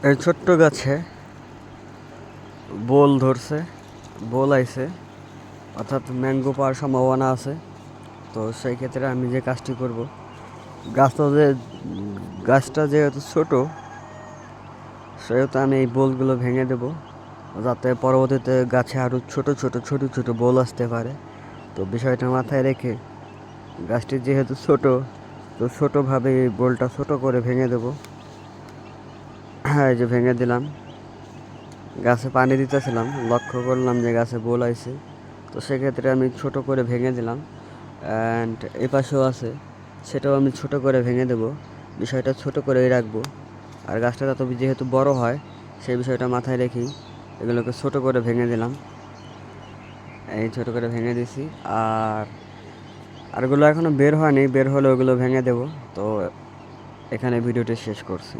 এই ছোট্ট গাছে বোল ধরছে, বোল আইছে, অর্থাৎ ম্যাঙ্গো পাওয়ার সম্ভাবনা আছে। তো সেই ক্ষেত্রে আমি যে কাজটি করব, গাছটা যে গাছটা যেহেতু ছোট, সেহেতু আমি এই বোলগুলো ভেঙে দেব, যাতে পরবর্তীতে গাছে আরও ছোট ছোট ছোট ছোট বোল আসতে পারে। তো বিষয়টা মাথায় রেখে গাছটি যেহেতু ছোট, তো ছোটোভাবে এই বোলটা ছোট করে ভেঙে দেব। হ্যাঁ, এই যে ভেঙে দিলাম। গাছে পানি দিতেছিলাম, লক্ষ্য করলাম যে গাছে বোল আইছে, তো সেক্ষেত্রে আমি ছোট করে ভেঙে দিলাম। অ্যান্ড এ পাশেও আছে, সেটাও আমি ছোট করে ভেঙে দেব। বিষয়টা ছোট করেই রাখবো। আর গাছটা যত যেহেতু বড় হয়, সেই বিষয়টা মাথায় রেখেই এগুলোকে ছোট করে ভেঙে দিলাম। এই ছোট করে ভেঙে দিছি। আরগুলো এখনও বের হয়নি, বের হলে ওগুলো ভেঙে দেব। তো এখানে ভিডিওটি শেষ করছি।